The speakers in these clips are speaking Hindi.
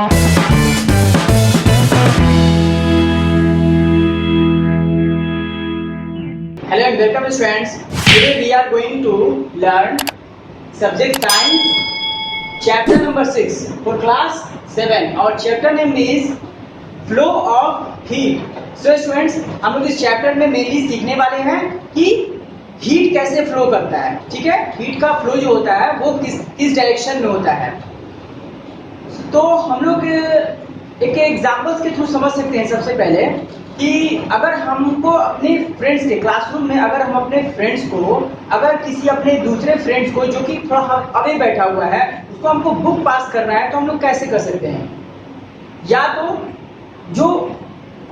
Hello and welcome students. Today we are going to learn subject science chapter number 6 for class 7. Our chapter name is flow of heat. So students, हम लोग इस चैप्टर में मेनली सीखने वाले हैं कि हीट कैसे फ्लो करता है. ठीक है, हीट का फ्लो जो होता है वो किस डायरेक्शन में होता है. तो हम लोग एक एग्जांपल्स के थ्रू समझ सकते हैं सबसे पहले कि अगर हमको अपने फ्रेंड्स के क्लासरूम में अगर हम अपने फ्रेंड्स को अगर किसी अपने दूसरे फ्रेंड्स को जो कि थोड़ा अवे बैठा हुआ है उसको हमको बुक पास करना है तो हम लोग कैसे कर सकते हैं. या तो जो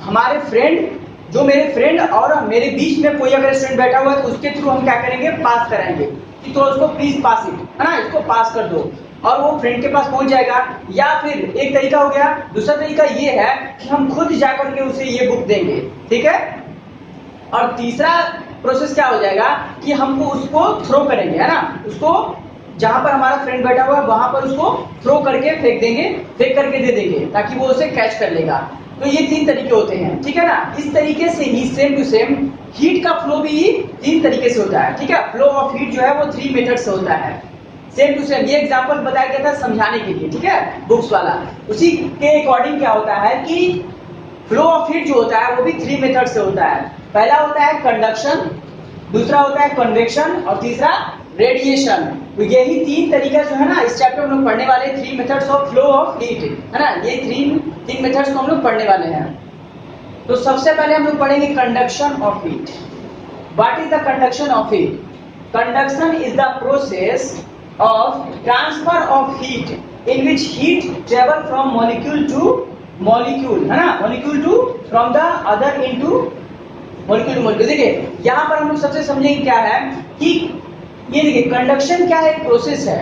हमारे फ्रेंड जो मेरे फ्रेंड और मेरे बीच में कोई अगर स्टूडेंट बैठा हुआ है तो उसके थ्रू हम क्या करेंगे, पास कराएंगे कि तो उसको प्लीज पास इट, है ना, इसको पास कर दो और वो फ्रेंड के पास पहुंच जाएगा. या फिर एक तरीका हो गया. दूसरा तरीका ये है कि हम खुद जाकर के उसे ये बुक देंगे. ठीक है. और तीसरा प्रोसेस क्या हो जाएगा कि हमको उसको थ्रो करेंगे, है ना, उसको जहां पर हमारा फ्रेंड बैठा हुआ है वहां पर उसको थ्रो करके फेंक देंगे, फेंक करके दे देंगे ताकि वो उसे कैच कर लेगा. तो ये 3 तरीके होते हैं. ठीक है ना. इस तरीके से ही सेम टू सेम हीट का फ्लो भी 3 तरीके से होता है. ठीक है. फ्लो ऑफ हीट जो है वो 3 मेथड से होता है. सेम टू सेम ये एग्जांपल बताया गया था समझाने के लिए. ठीक है, बुक्स वाला. उसी के अकॉर्डिंग क्या होता है कि फ्लो ऑफ हीट जो होता है वो भी 3 मेथड से होता है. पहला होता है कंडक्शन, दूसरा होता है कन्वेक्शन और तीसरा रेडिएशन. तो यही 3 तरीका जो है ना इस चैप्टर में हम लोग पढ़ने वाले 3 methods of flow of heat, है ना. ये 3 मेथड्स को हम लोग पढ़ने वाले हैं. तो सबसे पहले हम लोग पढ़ेंगे conduction of heat. What is the conduction of heat? Conduction is the process of transfer of heat in which heat travel from molecule to molecule, है ना, molecule to from the other into molecule to molecule. देखिए यहाँ पर हम लोग सबसे समझेंगे क्या है कि ये देखिए कंडक्शन क्या है, एक प्रोसेस है.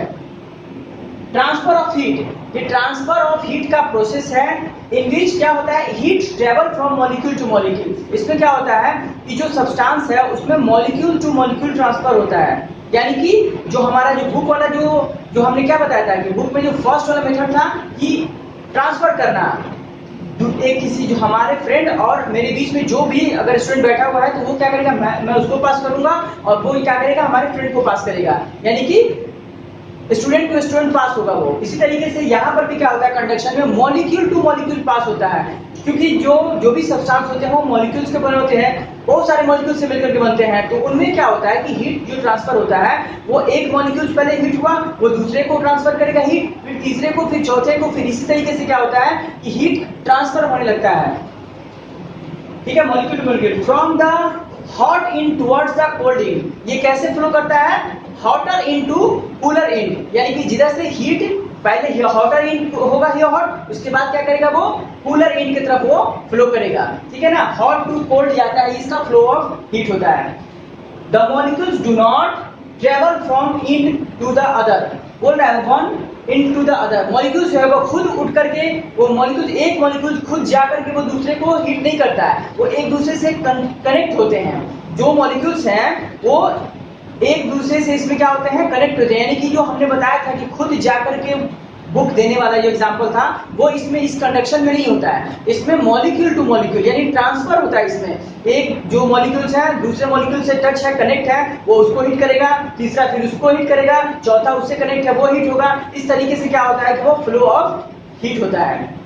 ट्रांसफर ऑफ हीट, ये ट्रांसफर ऑफ हीट का प्रोसेस है इन विच क्या होता है, heat travel from molecule two molecule. इसमें क्या होता है कि जो सब्सटेंस है उसमें मॉलिक्यूल टू मॉलिक्यूल ट्रांसफर होता है. यानी कि जो हमारा जो बुक वाला जो हमने क्या बताया था कि बुक में जो फर्स्ट वाला मेथड था कि ट्रांसफर करना एक किसी जो हमारे फ्रेंड और मेरे बीच में जो भी अगर स्टूडेंट बैठा हुआ है तो वो क्या करेगा, मैं उसको पास करूंगा और वो क्या करेगा, हमारे फ्रेंड को पास करेगा. यानी कि स्टूडेंट टू स्टूडेंट पास होगा वो. इसी तरीके से यहाँ पर भी क्या होता है कंडक्शन में मॉलिक्यूल टू मॉलिक्यूल पास होता है. क्योंकि जो भी सब्सटेंस होते हैं वो मॉलिक्यूल्स के बने होते हैं, बहुत सारे मॉलिक्यूल से मिलकर के बनते हैं. तो उनमें क्या होता है कि हीट जो ट्रांसफर होता है वो एक मॉलिक्यूल पहले हीट हुआ, वो दूसरे को ट्रांसफर करेगा हीट, फिर तीसरे को, फिर चौथे को, फिर इसी तरीके से क्या होता है कि हीट ट्रांसफर होने लगता है. ठीक है, molecule two molecule from the hot in towards the cold in. ये कैसे फ्लो करता है, हॉटर इनटू कूलर इन. यानी कि जिधर से हीट पहले हॉटर इन होगा हियर हॉट, उसके बाद क्या करेगा वो कूलर इन की तरफ वो फ्लो करेगा. ठीक है ना. हॉट टू कोल्ड जाता है, इसका फ्लो ऑफ हीट होता है. The molecules do not travel from into the other. बोल रहा है one into the other. Molecules जो है वो खुद उठ करके वो मॉलिक्यूल एक मॉलिक्यूल खुद जा करके वो दूसरे को हीट नहीं करता है, वो एक दूसरे से कनेक्ट होते हैं. जो मॉलिक्यूल्स हैं वो एक दूसरे से इसमें क्या होते हैं, कनेक्ट होते हैं. यानी कि जो हमने बताया था कि खुद जाकर के बुक देने वाला जो एग्जांपल था वो इसमें इस कंडक्शन में नहीं होता है. इसमें मॉलिक्यूल टू मॉलिक्यूल यानी ट्रांसफर होता है. इसमें एक जो मॉलिक्यूल्स है दूसरे मॉलिक्यूल से टच है, कनेक्ट है, वो उसको हिट करेगा, तीसरा फिर उसको हिट करेगा, चौथा उससे कनेक्ट है वो हिट होगा. इस तरीके से क्या होता है कि वो फ्लो ऑफ हीट होता है.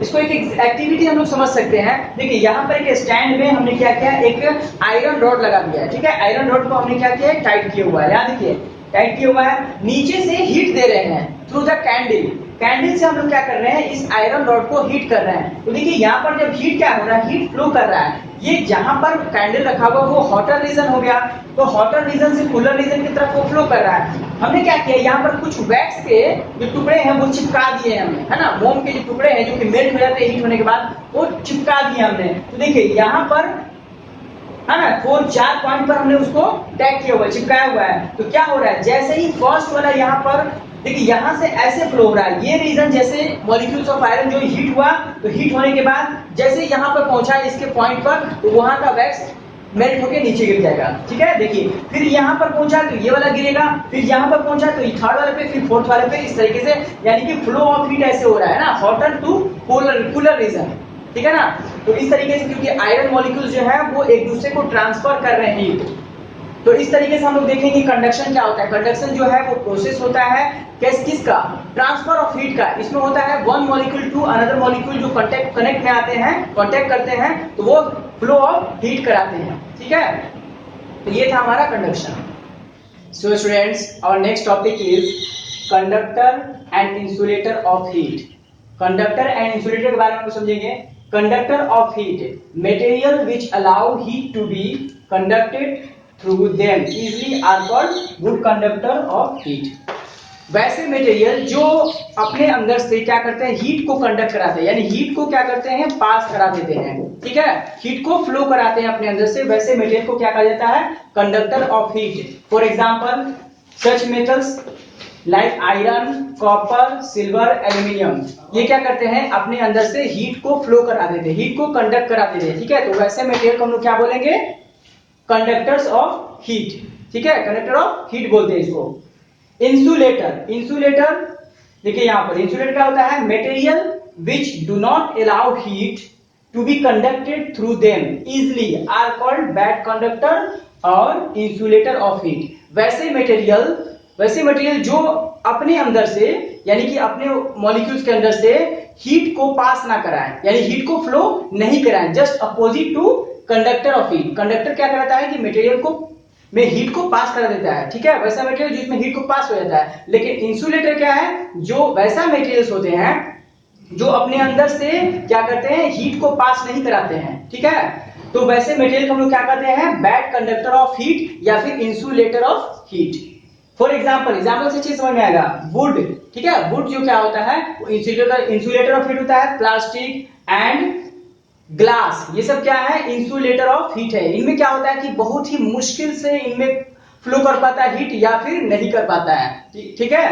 इसको एक एक्टिविटी हम लोग समझ सकते हैं. देखिए यहाँ पर एक स्टैंड में हमने क्या किया, एक आयरन रॉड लगा दिया है. ठीक है, आयरन रॉड को हमने क्या किया है, टाइट किया हुआ है. यहाँ देखिए टाइट किया हुआ है. नीचे से हीट दे रहे हैं थ्रू द कैंडल. कैंडल से हम लोग क्या कर रहे हैं, इस आयरन रॉड को हीट कर रहे हैं. तो देखिए यहाँ पर जब हीट क्या हो रहा है, हीट फ्लो कर रहा है. ये जहां पर कैंडल रखा हुआ वो हॉटर रीजन हो गया, तो हॉटर रीजन से कूलर रीजन की तरफ वो फ्लो कर रहा है. हमने क्या किया, यहाँ पर कुछ वैक्स के जो टुकड़े हैं वो चिपका दिए हैं हमने, है ना. मोम के जो टुकड़े हैं जो कि मेल्ट हो जाते हैं हीट होने के बाद, वो चिपका दिए हमने. तो देखिए यहाँ पर है ना 4 पॉइंट पर हमने उसको टैग किया हुआ है, चिपकाया हुआ है. तो क्या हो रहा है, जैसे ही फर्स्ट वाला यहाँ पर देखिए यहाँ से ऐसे फ्लो हो रहा है. ये रीजन जैसे मॉलिक्यूल्स ऑफ आयरन जो हीट हुआ, तो हीट होने के बाद जैसे यहाँ पर पहुंचा इसके पॉइंट पर, तो वहां का वैक्स मेल्ट होके नीचे गिर जाएगा. ठीक है, देखिए फिर यहाँ पर पहुंचा तो ये वाला गिरेगा, फिर यहाँ पर पहुंचा तो थर्ड वाले पे, फिर फोर्थ वाले पे, इस तरीके से. यानी कि फ्लो ऑफ हीट ऐसे हो रहा है ना, हॉटर टू कूलर रीजन, ठीक है ना। तो इस तरीके से क्योंकि आयरन मॉलिक्यूल जो है वो एक दूसरे को ट्रांसफर कर रहे हैं, तो इस तरीके से हम लोग देखेंगे कंडक्शन क्या होता है। कंडक्शन जो है वो प्रोसेस होता है किसका, ट्रांसफर ऑफ हीट का। इसमें होता है one molecule to another molecule जो कनेक्ट में आते हैं, कांटेक्ट करते हैं, तो वो फ्लो ऑफ हीट कराते हैं, ठीक है। तो ये था हमारा conduction. So students, our next topic is conductor and insulator of heat. Conductor and insulator के बारे में समझेंगे। Conductor of heat, material which allow heat to be conducted through them easily are called good conductor of heat। वैसे मटेरियल जो अपने अंदर से क्या करते हैं, हीट को कंडक्ट कराते हैं, यानी हीट को क्या करते हैं, पास करा देते हैं, ठीक है, हीट को फ्लो कराते हैं अपने अंदर से, वैसे मटेरियल को क्या कहा जाता है, conductor of heat. For example such metals like iron, copper, silver, aluminium, ये क्या करते हैं, अपने अंदर से हीट को फ्लो करा देते हैं, हीट को कंडक्ट करा देते हैं, ठीक है। तो वैसे मटेरियल को हम लोग क्या बोलेंगे, कंडक्टर्स ऑफ हीट, ठीक है, कंडक्टर ऑफ हीट बोलते हैं इसको। इंसुलेटर, इंसुलेटर देखिए यहां पर इंसुलेटर क्या होता है, material which do not allow heat to be conducted through them easily are called bad conductor और इंसुलेटर ऑफ हीट। वैसे मटेरियल जो अपने अंदर से यानी कि अपने मॉलिक्यूल्स के अंदर से हीट को पास ना कराएं, यानी हीट को फ्लो नहीं कराएं, just opposite to conductor of heat. Conductor क्या कराता है कि मटेरियल को में हीट को पास करा देता है, ठीक है, वैसा मटेरियल जिसमें हीट को पास हो जाता है। लेकिन इंसुलेटर क्या है, जो वैसा मटेरियल्स होते हैं जो अपने अंदर से क्या करते हैं, हीट को पास नहीं कराते हैं, ठीक है। तो वैसे मटेरियल को हम लोग क्या कहते हैं, बैड कंडक्टर ऑफ हीट या फिर insulator of heat. For example से चीज समझ में आएगा, वुड, ठीक है, वुड जो क्या होता है, इंसुलेटर ऑफ हीट होता है। प्लास्टिक एंड ग्लास, ये सब क्या है, इंसुलेटर ऑफ हीट है। इनमें क्या होता है कि बहुत ही मुश्किल से इनमें फ्लो कर पाता है हीट या फिर नहीं कर पाता है, ठीक है।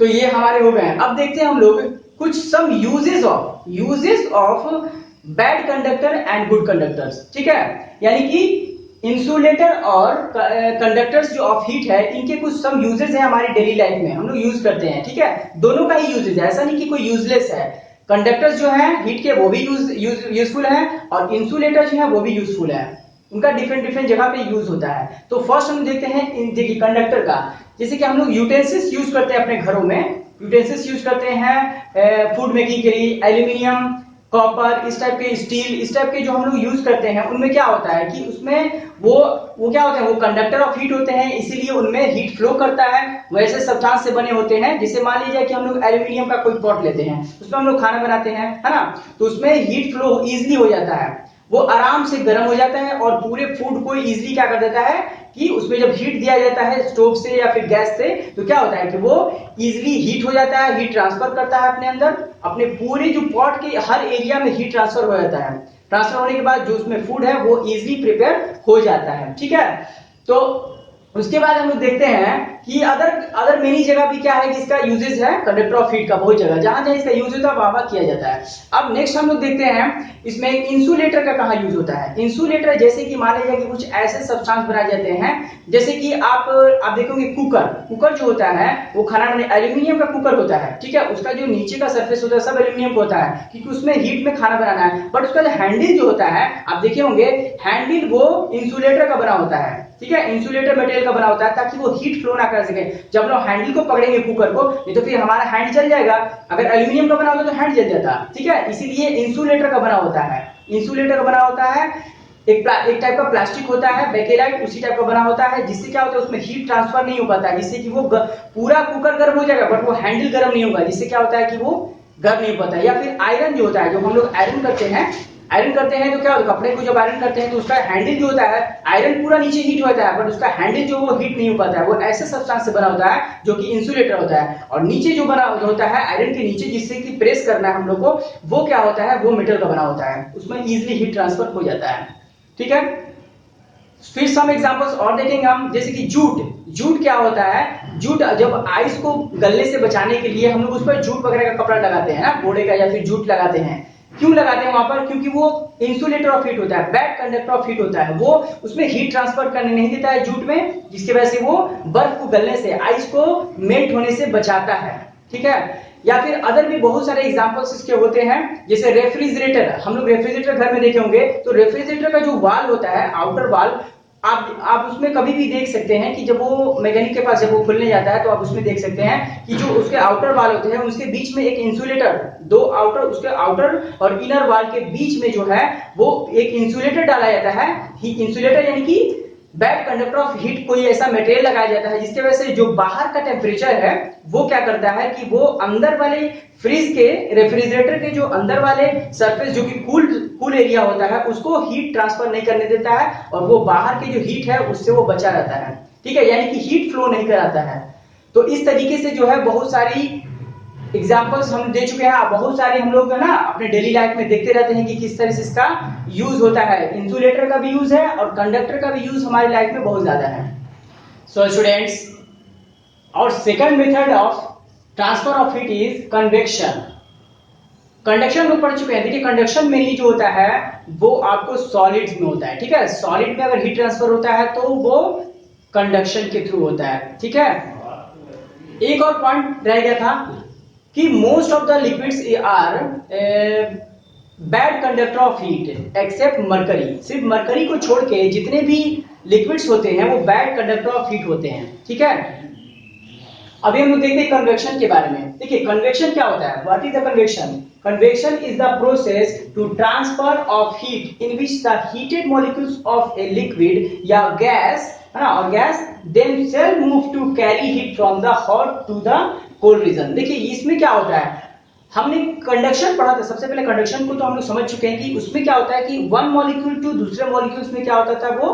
तो ये हमारे हो गए। अब देखते हैं हम लोग कुछ some uses of bad conductor and good conductors, ठीक है। यानी कि इंसुलेटर और कंडक्टर्स जो ऑफ हीट है, इनके कुछ सम यूजेस है हमारी डेली लाइफ में, हम लोग यूज करते हैं, ठीक है। दोनों का ही यूजेस है, ऐसा नहीं कि कोई यूजलेस है। कंडक्टर्स जो है हीट के वो भी यूजफुल है और इंसुलेटर जो है वो भी यूजफुल है, उनका डिफरेंट जगह पे यूज होता है। तो फर्स्ट हम देखते हैं देखिए कंडक्टर का, जैसे कि हम लोग यूटेंसिल्स यूज करते हैं अपने घरों में, यूटेंसिल्स यूज करते हैं फूड मेकिंग के लिए, एल्यूमिनियम, कॉपर, इस टाइप के, स्टील, इस टाइप के जो हम लोग यूज करते हैं, उनमें क्या होता है कि उसमें वो क्या होते हैं, वो कंडक्टर ऑफ हीट होते हैं, इसीलिए उनमें हीट फ्लो करता है। वैसे सब्सटेंस से बने होते हैं, जैसे मान लीजिए कि हम लोग एल्यूमिनियम का कोई पॉट लेते हैं, उसमें हम लोग खाना बनाते हैं, है ना, तो उसमें हीट फ्लो इजिली हो जाता है, वो आराम से गर्म हो जाता है और पूरे फूड को इजिली क्या कर देता है कि उसमें जब हीट दिया जाता है स्टोव से या फिर गैस से, तो क्या होता है कि वो इजिली हीट हो जाता है, हीट ट्रांसफर करता है अपने अंदर, अपने पूरे जो पॉट के हर एरिया में हीट ट्रांसफर हो जाता है। ट्रांसफर होने के बाद जो उसमें फूड है वो इजिली प्रिपेयर हो जाता है, ठीक है। तो उसके बाद हम लोग देखते हैं कि अदर मेनी जगह भी क्या है कि इसका यूजेस है कंडक्टर ऑफ हीट का, बहुत जगह जहां जहां इसका यूज होता है वहां किया जाता है। अब नेक्स्ट हम लोग देखते हैं इसमें इंसुलेटर का कहां यूज होता है। इंसुलेटर जैसे कि मान लीजिए कि कुछ ऐसे सब्सटेंस बनाए जाते हैं, जैसे कि आप देखोगे कुकर जो होता है वो खाना बनाने, एल्यूमिनियम का कुकर होता है, ठीक है, उसका जो नीचे का सरफेस होता है सब एल्यूमिनियम होता है, क्योंकि उसमें हीट में खाना बनाना है। बट उसका जो हैंडल जो होता है, आप देखे होंगे हैंडल वो इंसुलेटर का बना होता है, ठीक है, इंसुलेटर मटेरियल का बना होता है, ताकि वो हीट फ्लो ना कर सके। जब लोग हैंडल को पकड़ेंगे कुकर को, नहीं तो फिर हमारा हैंड जल जाएगा। अगर एल्यूमिनियम का बना होता तो हैंड जल जाता, ठीक है, इसीलिए इंसुलेटर का बना होता है। इंसुलेटर का बना होता है, एक टाइप का प्लास्टिक होता है बेकेलाइट, उसी टाइप का बना होता है, जिससे क्या होता है उसमें हीट ट्रांसफर नहीं हो पाता है, जिससे कि वो पूरा कुकर गर्म हो जाएगा बट वो हैंडल गर्म नहीं होगा, जिससे क्या होता है कि वो गर्म नहीं हो पाता है। या फिर आयरन जो होता है, जो हम लोग आयरन करते हैं तो क्या होता है, कपड़े को जब आयरन करते हैं तो उसका हैंडल जो होता है, आयरन पूरा नीचे हीट होता है बट उसका हैंडल जो वो हीट नहीं हो पाता है, वो ऐसे सब्सटेंस से बना होता है जो कि इंसुलेटर होता है। और नीचे जो बना होता है आयरन के नीचे, जिससे कि प्रेस करना है हम लोग को, वो क्या होता है, वो मेटल का बना होता है, उसमें इजिली हीट ट्रांसफर हो जाता है, ठीक है। फिर सम एग्जांपल्स और देखेंगे हम, जैसे कि जूट क्या होता है, जूट जब आइस को गलने से बचाने के लिए हम लोग उस पर जूट वगैरह का कपड़ा लगाते हैं ना, घोड़े का, या फिर जूट लगाते हैं। क्यों लगाते हैं वहां पर, क्योंकि वो इंसुलेटर ऑफ हीट होता है, बैड कंडक्टर ऑफ हीट होता है, वो उसमें हीट ट्रांसफर करने नहीं देता है जूट में, जिसकी वजह से वो बर्फ को गलने से, आइस को मेल्ट होने से बचाता है, ठीक है। या फिर अदर भी बहुत सारे एग्जांपल्स इसके होते हैं, जैसे रेफ्रिजरेटर। हम लोग रेफ्रिजरेटर घर में देखे होंगे, तो रेफ्रिजरेटर का जो वाल होता है, आउटर वाल, आप उसमें कभी भी देख सकते हैं कि जब वो मैकेनिक के पास जब वो खुलने जाता है तो आप उसमें देख सकते हैं कि जो उसके आउटर वाल होते हैं उसके बीच में एक इंसुलेटर, दो आउटर, उसके आउटर और इनर वाल के बीच में जो है वो एक इंसुलेटर डाला जाता है। इंसुलेटर यानी कि बैड कंडक्टर ऑफ हीट, कोई ऐसा मटेरियल लगाया जाता है जिसके वजह से जो बाहर का टेम्परेचर है वो क्या करता है कि वो अंदर वाले फ्रिज के, रेफ्रिजरेटर के जो अंदर वाले सरफेस जो कि कूल एरिया होता है उसको हीट ट्रांसफर नहीं करने देता है, और वो बाहर की जो हीट है उससे वो बचा रहता है। ठीक है, यानी कि हीट फ्लो नहीं कराता है। तो इस तरीके से जो है बहुत सारी एग्जाम्पल्स हम दे चुके हैं, बहुत सारे हम लोग ना अपने डेली लाइफ में देखते रहते हैं कि किस तरह से इसका यूज होता है। इंसुलेटर का भी यूज है और कंडक्टर का भी यूज हमारी लाइफ में बहुत ज्यादा है। सो स्टूडेंट्स, और second method of transfer of heat is convection. Conduction लोग पढ़ चुके हैं। देखिए कंडक्शन मेनली जो होता है वो आपको सॉलिड्स में होता है। ठीक है, सॉलिड में अगर हीट ट्रांसफर होता है तो वो कंडक्शन के थ्रू होता है। ठीक है, एक और पॉइंट रह गया था कि most of the liquids are bad conductor of heat except mercury. सिर्फ मरकरी को छोड़ के जितने भी लिक्विड्स होते हैं वो बैड कंडक्टर ऑफ हीट होते हैं। ठीक है, अभी हम लोग देखते हैं कन्वेक्शन के बारे में। देखिए कन्वेक्शन क्या होता है, what is the convection? Convection is the process to transfer of heat in which the heated molecules of a liquid या गैस, है ना, और gas themselves move to carry heat from the hot to the cold region। देखिए इसमें क्या होता है, हमने कंडक्शन पढ़ा था, सबसे पहले कंडक्शन को तो हम लोग समझ चुके हैं कि उसमें क्या होता है कि वन मॉलिक्यूल टू दूसरे मॉलिक्यूल्स में क्या होता था, वो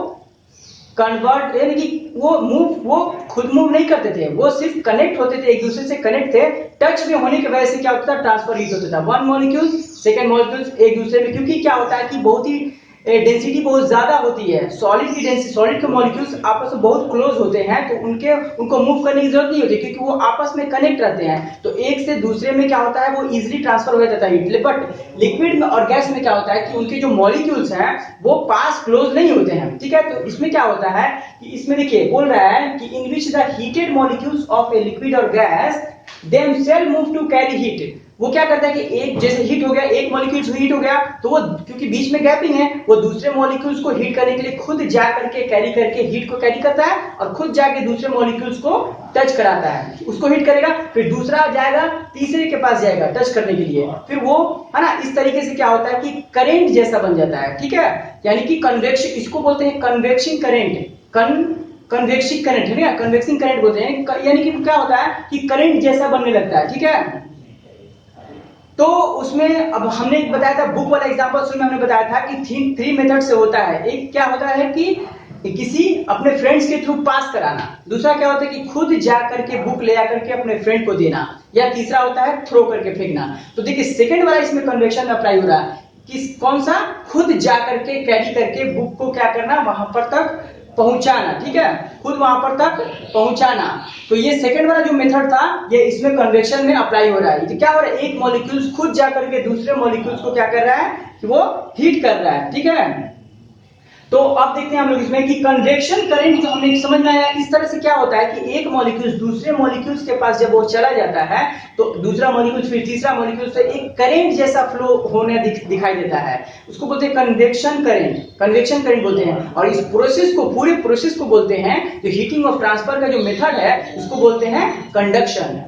कन्वर्ट, यानी कि वो खुद मूव नहीं करते थे, वो सिर्फ कनेक्ट होते थे, एक दूसरे से कनेक्ट थे। टच में होने की वजह से क्या होता था, ट्रांसफर हीट होता था वन मॉलिक्यूल सेकेंड मॉलिक्यूल एक दूसरे में, क्योंकि क्या होता है कि बहुत ही डेंसिटी बहुत ज्यादा होती है। सॉलिड की डेंसिटी, सॉलिड के मॉलिक्यूल्स आपस में बहुत क्लोज होते हैं तो उनको मूव करने की जरूरत नहीं होती क्योंकि वो आपस में कनेक्ट रहते हैं, तो एक से दूसरे में क्या होता है वो इजीली ट्रांसफर हो जाता है हीट। बट लिक्विड में और गैस में क्या होता है कि उनके जो मॉलिक्यूल्स हैं वो पास क्लोज नहीं होते हैं। ठीक है, तो इसमें क्या होता है कि इसमें देखिए बोल रहा है कि in which the heated molecules of a liquid और gas themselves move to carry heat। वो क्या करता है कि एक जैसे हीट हो गया, एक मॉलिक्यूल हीट हो गया तो वो क्योंकि बीच में गैपिंग है, वो दूसरे मॉलिक्यूल्स को हीट करने के लिए खुद जा करके कैरी करके हीट को कैरी करता है और खुद जाके दूसरे मॉलिक्यूल्स को टच कराता है, उसको हीट करेगा, फिर दूसरा जाएगा तीसरे के पास जाएगा टच करने के लिए, फिर वो, है ना, इस तरीके से क्या होता है कि करंट जैसा बन जाता है। ठीक है, यानी कि कन्वेक्शन, इसको बोलते हैं कन्वेक्शन करंट, कन्वेक्शन करंट है ना, कन्वेक्शन करंट बोलते हैं, यानी कि क्या होता है कि करंट जैसा बनने लगता है। ठीक है, तो उसमें अब हमने बताया था बुक वाला एग्जांपल, उसमें हमने बताया था कि थ्री मेथड से होता है। एक क्या होता है कि किसी अपने फ्रेंड्स के थ्रू पास कराना, दूसरा क्या होता है कि खुद जा करके बुक ले आकर के अपने फ्रेंड को देना, या तीसरा होता है थ्रो करके फेंकना। तो देखिए सेकंड वाला इसमें कन्वेक्शन अप्लाई हो रहा है, किस कौन सा, खुद जा करके कैरी करके बुक को क्या करना, वहां पर तक पहुंचाना। ठीक है, खुद वहां पर तक पहुंचाना। तो ये सेकंड वाला जो मेथड था ये इसमें कन्वेक्शन में अप्लाई हो रहा है। तो क्या हो रहा है, एक मॉलिक्यूल्स खुद जा करके दूसरे मॉलिक्यूल्स को क्या कर रहा है कि वो हीट कर रहा है। ठीक है, तो अब देखते हैं हम लोग इसमें कि कन्वेक्शन करंट जो हमने समझ में आया, इस तरह से क्या होता है कि एक मॉलिक्यूल दूसरे मॉलिक्यूल्स के पास जब वो चला जाता है तो दूसरा मॉलिक्यूल फिर तीसरा मॉलिक्यूल से एक करंट जैसा फ्लो होने दिखाई देता है, उसको बोलते हैं कन्वेक्शन करंट, कन्वेक्शन करंट बोलते हैं। और इस प्रोसेस को, पूरे प्रोसेस को बोलते हैं, जो हीटिंग और ट्रांसफर का जो मेथड है इसको बोलते हैं कंडक्शन,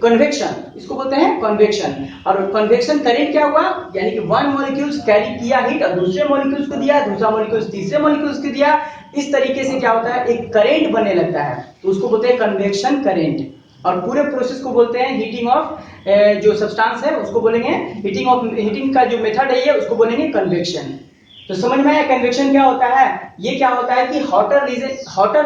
कन्वेक्शन, इसको बोलते हैं कन्वेक्शन। और कन्वेक्शन करंट क्या हुआ, यानी कि वन मॉलिक्यूल्स कैरी किया हीट और दूसरे मॉलिक्यूल्स को दिया, दूसरा मॉलिक्यूल्स तीसरे मॉलिक्यूल्स को दिया, इस तरीके से क्या होता है एक करंट बनने लगता है, तो उसको बोलते हैं कन्वेक्शन करंट। और पूरे प्रोसेस को बोलते हैं हीटिंग ऑफ, जो सब्सटेंस है उसको बोलेंगे हीटिंग का जो मेथड है ये उसको बोलेंगे कन्वेक्शन। तो समझ में आया कन्वेक्शन क्या होता है, ये क्या होता है कि हॉटर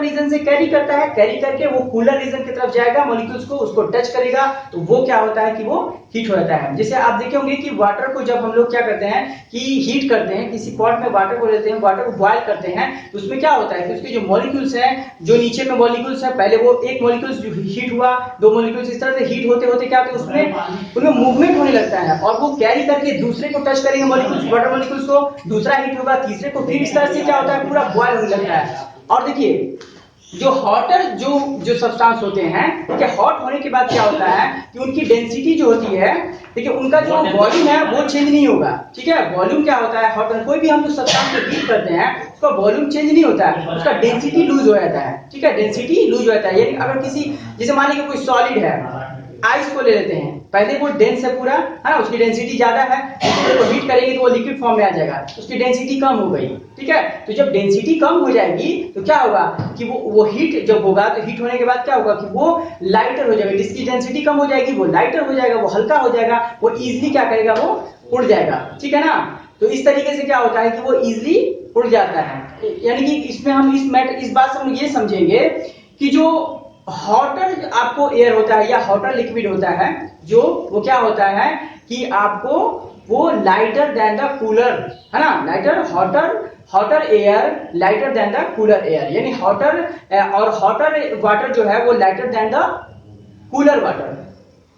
रीजन से कैरी करता है, कैरी करके वो कूलर रीजन की तरफ जाएगा, मॉलिक्यूल्स को उसको टच करेगा तो वो क्या होता है कि वो हीट हो जाता है। जैसे आप देखे होंगे कि वाटर को जब हम लोग क्या करते हैं कि हीट करते हैं, किसी पॉट में वाटर को लेते हैं, वाटर को बॉयल करते हैं, तो उसमें क्या होता है कि उसके जो मॉलिक्यूल्स हैं, जो नीचे में मॉलिक्यूल्स है, पहले वो एक मॉलिक्यूल्स हीट हुआ, दो मॉलिक्यूल्स इस तरह से हीट होते होते क्या होता है उसमें उनमें मूवमेंट होने लगता है और वो कैरी करके दूसरे को टच करेंगे मॉलिक्यूल्स, वाटर मॉलिक्यूल्स को, दूसरा हीट होगा तीसरे को, फिर इस तरह से क्या होता है पूरा बॉयल होने लगता है। और देखिए जो हॉटर जो सब्सटेंस होते हैं, ठीक है, हॉट होने के बाद क्या होता है कि उनकी डेंसिटी जो होती है, ठीक है, उनका जो वॉल्यूम है वो चेंज नहीं होगा। ठीक है, वॉल्यूम क्या होता है, हॉट कोई भी हम जो सब्सटेंस को हीट करते हैं उसका वॉल्यूम चेंज नहीं होता है, उसका डेंसिटी लूज हो जाता है। ठीक है, डेंसिटी लूज हो जाता है। यानी अगर किसी, जैसे मान लीजिए कोई सॉलिड है, आइस को ले लेते हैं, पहले वो डेंस है पूरा, है ना, उसकी डेंसिटी ज्यादा है, तो हीट करेंगे तो वो लिक्विड फॉर्म में आ जाएगा, उसकी डेंसिटी कम हो गई। ठीक है, तो जब डेंसिटी कम हो जाएगी तो क्या होगा कि वो हीट जब होगा, तो हीट होने के बाद क्या होगा कि वो लाइटर हो जाएगा, जिसकी डेंसिटी कम हो जाएगी वो लाइटर हो जाएगा, वो हल्का हो जाएगा, वो इजिली क्या करेगा, वो उड़ जाएगा। ठीक है ना, तो इस तरीके से क्या होता है कि वो इजिली उड़ जाता है। यानी कि इसमें हम इस बात से हम ये समझेंगे कि जो हॉटर आपको एयर होता है या हॉटर लिक्विड होता है, जो वो क्या होता है कि आपको वो लाइटर देन द कूलर, है ना, lighter hotter air lighter than the cooler air, यानी हॉटर और हॉटर वाटर जो है वो lighter than the cooler water.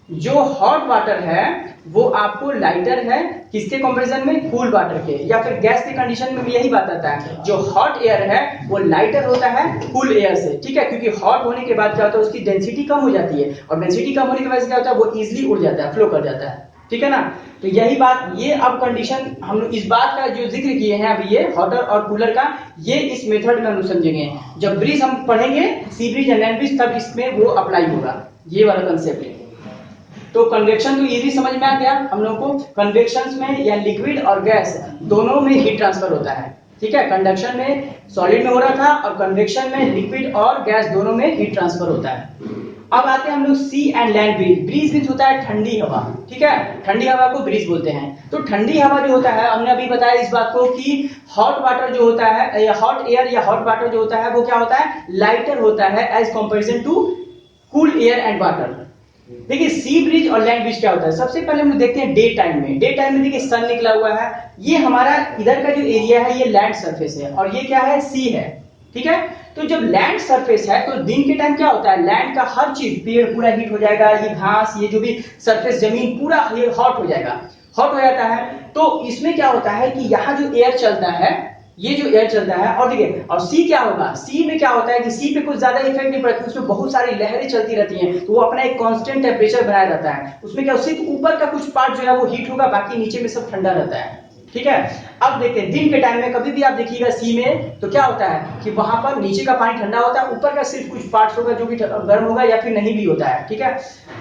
जो हॉट वाटर है वो आपको लाइटर है किसके कंपैरिजन में, कूल वाटर के, या फिर गैस के कंडीशन में भी यही बात आता है, जो हॉट एयर है वो लाइटर होता है कूल एयर से। ठीक है, क्योंकि हॉट होने के बाद क्या होता है, उसकी डेंसिटी कम हो जाती है, और डेंसिटी कम होने की वजह से क्या होता है, वो इजिली उड़ जाता है, फ्लो कर जाता है। ठीक है ना, तो यही बात, ये अब कंडीशन हम लोग इस बात का जो जिक्र किए हैं अभी, ये हॉटर और कूलर का, ये इस मेथड में हम लोग समझेंगे। जब ब्रीज हम पढ़ेंगे, सी ब्रीज या लैंड ब्रीज, तब इसमें वो अप्लाई होगा, ये वाला कंसेप्ट है। तो कन्वेक्शन तो इजी समझ में आ गया हम लोगों को। कन्वेक्शन में या लिक्विड और गैस दोनों में हीट ट्रांसफर होता है। ठीक है, कंडक्शन में सॉलिड में हो रहा था, और कन्वेक्शन में लिक्विड और गैस दोनों में हीट ट्रांसफर होता है। अब आते हैं हम लोग sea and land breeze. Breeze means होता है ठंडी हवा। ठीक है, ठंडी हवा को ब्रीज बोलते हैं। तो ठंडी हवा जो होता है, हमने अभी बताया इस बात को कि हॉट वाटर जो होता है, या हॉट एयर या हॉट वाटर जो होता है वो क्या होता है, लाइटर होता है as comparison to cool air and water. देखिए सी ब्रिज और लैंड ब्रिज क्या होता है, सबसे पहले हम लोग देखते हैं डे टाइम में। डे टाइम में देखिए सन निकला हुआ है, ये हमारा इधर का जो एरिया है ये लैंड सरफेस है, और ये क्या है, सी है। ठीक है, तो जब लैंड सरफेस है तो दिन के टाइम क्या होता है, लैंड का हर चीज, पेड़ पूरा हीट हो जाएगा, ये घास, ये जो भी सरफेस जमीन पूरा ये हॉट हो जाएगा, हॉट हो जाता है। तो इसमें क्या होता है कि यहाँ जो एयर चलता है, ये जो एयर चलता है, और देखिए, और सी क्या होगा, सी में क्या होता है कि सी पे कुछ ज्यादा इफेक्ट नहीं पड़ता, उसमें बहुत सारी लहरें चलती रहती हैं, तो वो अपना एक कांस्टेंट टेम्परेचर बनाया रहता है। उसमें क्या, सिर्फ ऊपर का कुछ पार्ट जो है वो हीट होगा, बाकी नीचे में सब ठंडा रहता है। ठीक है, अब देखते हैं दिन के टाइम में, कभी भी आप देखिएगा सी में तो क्या होता है कि वहां पर नीचे का पानी ठंडा होता है, ऊपर का सिर्फ कुछ पार्ट्स होगा जो कि गर्म होगा या फिर नहीं भी होता है। ठीक है,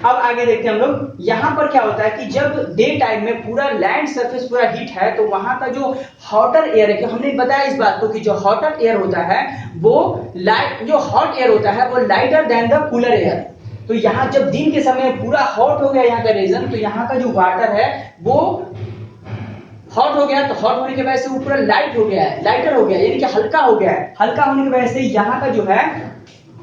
अब आगे देखते हैं हम लोग, यहाँ पर क्या होता है कि जब डे टाइम में पूरा लैंड सरफेस पूरा हीट है, तो वहां का जो हॉटर एयर है, हमने बताया इस बात को कि जो हॉटर एयर होता है वो लाइट, जो हॉट एयर होता है वो lighter than the cooler air. तो यहाँ जब दिन के समय पूरा हॉट हो गया यहाँ का रीजन, तो यहाँ का जो वाटर है वो हॉट हो गया, तो हॉट होने की वजह से वो पूरा लाइट हो गया है, लाइटर हो गया, यानी कि हल्का हो गया है। हल्का होने की वजह से यहाँ का जो है,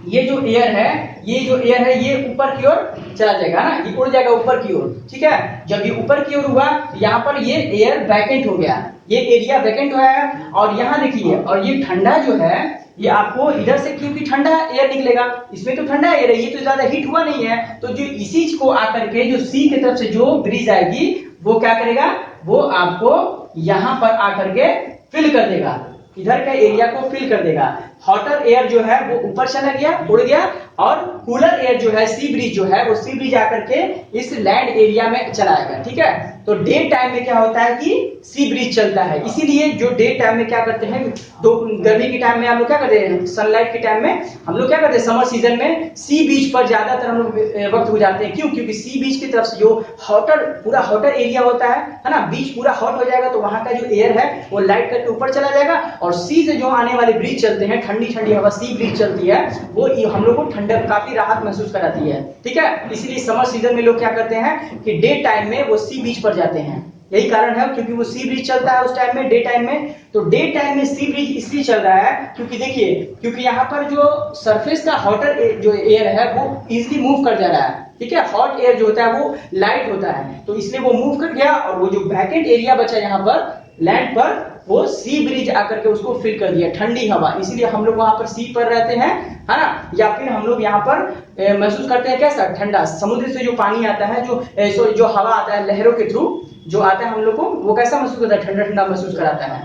ये जो एयर है, ये जो एयर है ये ऊपर की ओर चला जाएगा ना, ये उड़ जाएगा ऊपर की ओर। ठीक है, जब ये ऊपर की ओर हुआ, यहाँ पर ये एयर वैकेंट हो गया, ये एरिया वैकेंट हुआ है, और यहाँ देखिए, और ये ठंडा जो है, ये आपको इधर से क्योंकि ठंडा एयर निकलेगा, इसमें तो ठंडा एयर है, ये तो ज्यादा हीट हुआ नहीं है, तो जो इसी को आकर के जो सी की तरफ से जो ब्रीज आएगी वो क्या करेगा, वो आपको यहाँ पर आकर के फिल कर देगा, इधर का एरिया को फिल कर देगा। हॉटर एयर जो है वो ऊपर चला गया, उड़ गया, और कूलर एयर जो है, सी ब्रीज जो है, वो सी ब्रीज आकर के इस लैंड एरिया में चलाएगा। ठीक है, तो डे टाइम में क्या होता है कि सी ब्रीज चलता है, इसीलिए जो डे टाइम में क्या करते हैं, तो गर्मी के टाइम में हम लोग क्या करते हैं, सनलाइट के टाइम में हम लोग क्या करते हैं, समर सीजन में सी बीच पर ज्यादातर हम लोग वक्त गुजारते हैं। क्यों, क्योंकि सी बीच की तरफ से जो हॉटर, पूरा हॉटर एरिया होता है ना, बीच पूरा हॉट हो जाएगा, तो वहां का जो एयर है वो लाइट करके ऊपर चला जाएगा, और सी से जो आने वाले ब्रीज चलते हैं, ठंडी ठंडी हवा सी ब्रीज चलती है, वो हम लोग को ठंडक, काफी राहत महसूस कराती है। ठीक है, इसीलिए समर सीजन में लोग क्या करते हैं कि डे टाइम में वो सी बीच पर जाते हैं, यही कारण है, क्योंकि वो सी ब्रिज चलता है उस टाइम में, डे टाइम में। तो डे टाइम में सी ब्रिज इसलिए चल रहा है क्योंकि देखिए, क्योंकि यहाँ पर जो सरफेस का हॉटर जो एयर है वो इजिली मूव कर जा रहा है। ठीक है, हॉट एयर जो होता है वो लाइट होता है, तो इसलिए वो मूव कर गया, और वो जो वैकेंट एरिया बचा यहाँ पर लैंड पर, वो सी ब्रिज आकर के उसको फिल कर दिया, ठंडी हवा। इसीलिए हम लोग वहां पर सी पर रहते हैं, है ना, या फिर हम लोग यहाँ पर महसूस करते हैं कैसा, ठंडा। समुद्र से जो पानी आता है, जो हवा आता है लहरों के थ्रू जो आता है हम लोग को, वो कैसा महसूस करता है, ठंडा ठंडा महसूस कराता है।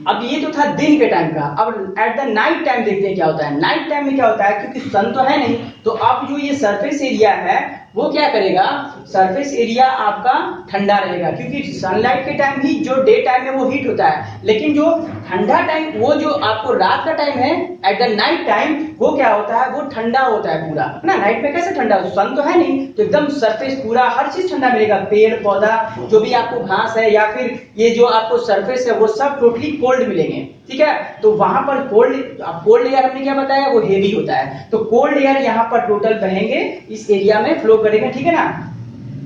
अब ये तो था दिन के टाइम का, अब एट द नाइट टाइम देखते हैं क्या होता है। नाइट टाइम में क्या होता है, क्योंकि सन तो है नहीं, तो अब जो ये सरफेस एरिया है वो क्या करेगा, सरफेस एरिया आपका ठंडा रहेगा, क्योंकि सनलाइट के टाइम ही जो डे टाइम है वो हीट होता है, लेकिन जो ठंडा टाइम वो जो आपको रात का टाइम है एट द नाइट टाइम वो क्या होता है, वो ठंडा होता है पूरा, है ना। नाइट में कैसे ठंडा, सन तो है नहीं, तो एकदम सरफेस पूरा हर चीज ठंडा मिलेगा, पेड़ पौधा जो भी आपको घास है या फिर ये जो आपको सरफेस है वो सब टोटली कोल्ड मिलेंगे, ठीक है। तो वहां पर कोल्ड एयर हमने क्या बताया, वो हेवी होता है, तो कोल्ड एयर यहाँ पर टोटल बहेंगे इस एरिया में फ्लो करेंगे, ठीक है ना।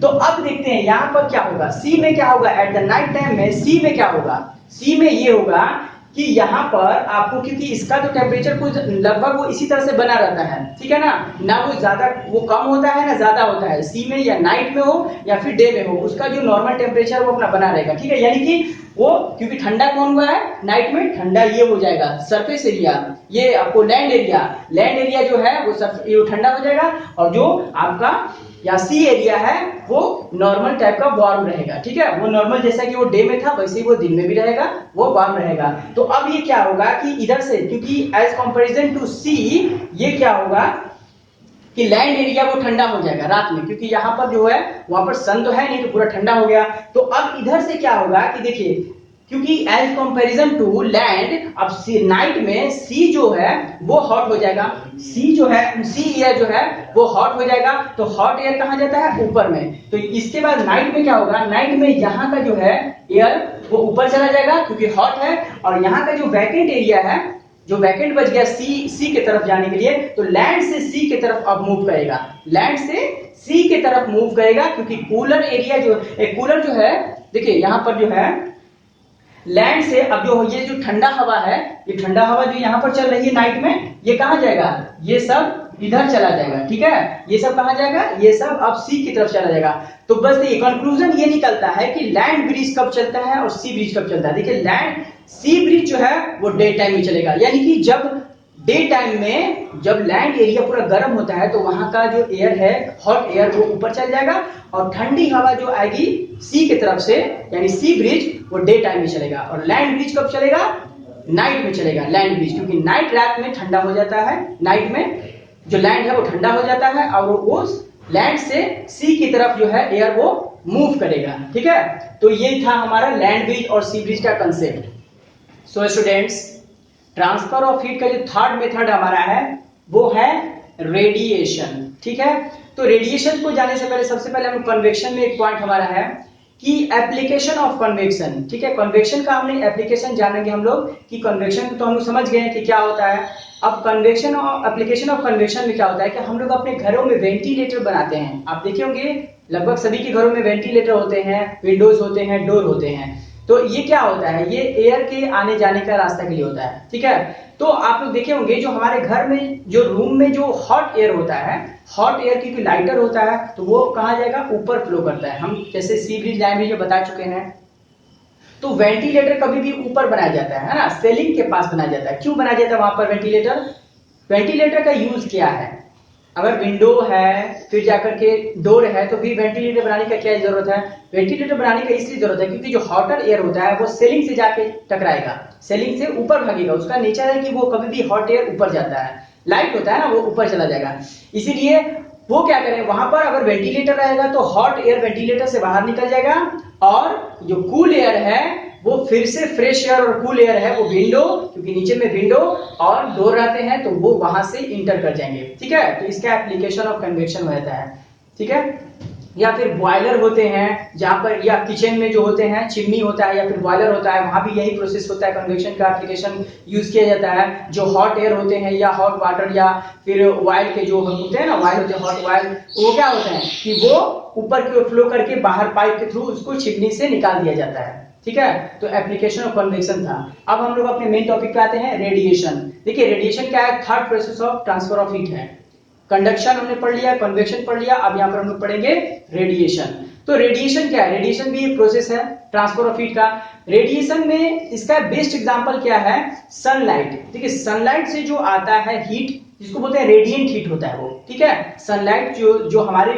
तो अब देखते हैं यहाँ पर क्या होगा, सी में क्या होगा, एट द नाइट टाइम में सी में क्या होगा, सी में ये होगा कि यहाँ पर आपको, क्योंकि इसका तो टेम्परेचर कुछ लगभग वो इसी तरह से बना रहता है, ठीक है ना वो ज्यादा वो कम होता है ना ज्यादा होता है, सी में या नाइट में हो या फिर डे में हो, उसका जो नॉर्मल टेम्परेचर वो अपना बना रहेगा, ठीक है। यानी कि वो क्योंकि ठंडा कौन हुआ है, नाइट में ठंडा ये हो जाएगा सरफेस एरिया, ये आपको लैंड एरिया जो है वो सब ठंडा हो जाएगा, और जो आपका या सी एरिया है वो नॉर्मल टाइप का वार्म रहेगा, ठीक है। वो नॉर्मल जैसा कि वो डे में था वैसे ही वो दिन में भी रहेगा, वो वार्म रहेगा। तो अब ये क्या होगा कि इधर से, क्योंकि एज कंपैरिजन टू सी ये क्या होगा कि लैंड एरिया वो ठंडा हो जाएगा रात में, क्योंकि यहाँ पर जो है वहां पर सन तो है नहीं तो पूरा ठंडा हो गया। तो अब इधर से क्या होगा कि देखिए, क्योंकि एज कंपैरिजन टू लैंड अब नाइट में सी जो है वो हॉट हो जाएगा, सी एयर जो है वो हॉट हो जाएगा, तो हॉट एयर कहाँ जाता है, ऊपर में। तो इसके बाद नाइट में क्या होगा, नाइट में यहाँ का जो है एयर वो ऊपर चला जाएगा क्योंकि हॉट है, और यहाँ का जो वैकेंट एरिया है, जो वैकेंट बच गया सी के तरफ जाने के लिए, तो लैंड से सी के तरफ अब मूव करेगा, लैंड से सी के तरफ मूव करेगा, क्योंकि कूलर एरिया कूलर जो है, देखिए यहाँ पर जो है लैंड से अब जो ये जो ठंडा हवा है, ये ठंडा हवा जो यहाँ पर चल रही है नाइट में, ये कहाँ जाएगा, ये सब इधर चला जाएगा, ठीक है। ये सब कहाँ जाएगा, ये सब अब सी की तरफ चला जाएगा। तो बस ये कंक्लूजन ये निकलता है कि लैंड ब्रिज कब चलता है और सी ब्रिज कब चलता है। देखिए लैंड सी ब्रिज जो है वो डे टाइम में चलेगा, यानी कि जब डे टाइम में जब लैंड एरिया पूरा गर्म होता है तो वहां का जो एयर है हॉट एयर वो ऊपर चल जाएगा, और ठंडी हवा जो आएगी सी की तरफ से यानी सी ब्रिज वो डे टाइम में चलेगा। और लैंड ब्रिज कब चलेगा, नाइट में चलेगा लैंड ब्रिज, क्योंकि नाइट रात में ठंडा हो जाता है, नाइट में जो लैंड है वो ठंडा हो जाता है, और वो लैंड से सी की तरफ जो है एयर वो मूव करेगा, ठीक है। तो ये था हमारा लैंड ब्रिज और सी ब्रिज का concept. So students, transfer of heat का जो थर्ड मेथड हमारा है वो है रेडिएशन, ठीक है। तो रेडिएशन को जाने से पहले सबसे पहले हम कन्वेक्शन में एक पॉइंट हमारा है कि एप्लीकेशन ऑफ कन्वेक्शन, ठीक है। कन्वेक्शन का हमने एप्लीकेशन जानेंगे हम लोग कि कन्वेक्शन तो हम लोग समझ गए हैं कि क्या होता है। अब कन्वेक्शन और एप्लीकेशन ऑफ कन्वेक्शन में क्या होता है कि हम लोग अपने घरों में वेंटिलेटर बनाते हैं, आप देखे होंगे लगभग सभी के घरों में वेंटिलेटर होते हैं, विंडोज होते हैं, डोर होते हैं। तो ये क्या होता है, ये एयर के आने जाने का रास्ता के लिए होता है, ठीक है। तो आप लोग देखे होंगे जो हमारे घर में जो रूम में जो हॉट एयर होता है, हॉट एयर क्योंकि लाइटर होता है तो वो कहाँ जाएगा, ऊपर फ्लो करता है। हम जैसे सी ब्रिज लैंड ब्रिज बता चुके हैं। तो वेंटिलेटर कभी भी ऊपर बनाया जाता है ना, सेलिंग के पास बनाया जाता है। क्यों बनाया जाता है वहां पर वेंटिलेटर, वेंटिलेटर का यूज क्या है, अगर विंडो है फिर जाकर के डोर है तो फिर वेंटिलेटर बनाने का क्या जरूरत है, वेंटिलेटर बनाने का इसलिए जरूरत है क्योंकि जो हॉटर एयर होता है वो सेलिंग से जाके टकराएगा, सेलिंग से ऊपर भागेगा, उसका नेचर है कि वो कभी भी हॉट एयर ऊपर जाता है, लाइट होता है ना वो ऊपर चला जाएगा। इसीलिए वो क्या करें, वहां पर अगर वेंटिलेटर रहेगा तो हॉट एयर वेंटिलेटर से बाहर निकल जाएगा, और जो कूल एयर है वो फिर से फ्रेश एयर और कूल एयर है वो विंडो, क्योंकि नीचे में विंडो और डोर रहते हैं तो वो वहां से इंटर कर जाएंगे, ठीक है। तो इसका एप्लीकेशन ऑफ कन्वेक्शन रहता है, ठीक है। या फिर बॉयलर होते हैं जहां पर, या किचन में जो होते हैं चिमनी होता है या फिर बॉयलर होता है, वहां भी यही प्रोसेस होता है, कन्वेक्शन का एप्लीकेशन यूज किया जाता है। जो हॉट एयर होते हैं या हॉट वाटर या फिर ऑयल के जो होते हैं ना, ऑयल होते हैं हॉट ऑयल, वो क्या होता है कि वो ऊपर की ओर फ्लो करके बाहर पाइप के थ्रू उसको चिमनी से निकाल दिया जाता है, ठीक है। तो एप्लीकेशन ऑफ कन्वेक्शन था। अब हम लोग अपने मेन टॉपिक पे आते हैं, रेडिएशन। देखिए रेडिएशन क्या है, third process of transfer of heat है। कंडक्शन हमने पढ़ लिया, कन्वेक्शन पढ़ लिया, अब यहाँ पर हम लोग पढ़ेंगे रेडिएशन। तो रेडिएशन क्या है, रेडिएशन भी एक प्रोसेस है ट्रांसफर ऑफ हीट का। रेडिएशन में इसका बेस्ट एग्जांपल क्या है, सनलाइट। देखिए सनलाइट से जो आता है हीट जिसको बोलते हैं रेडिएंट हीट होता है वो, ठीक है। सनलाइट जो हमारे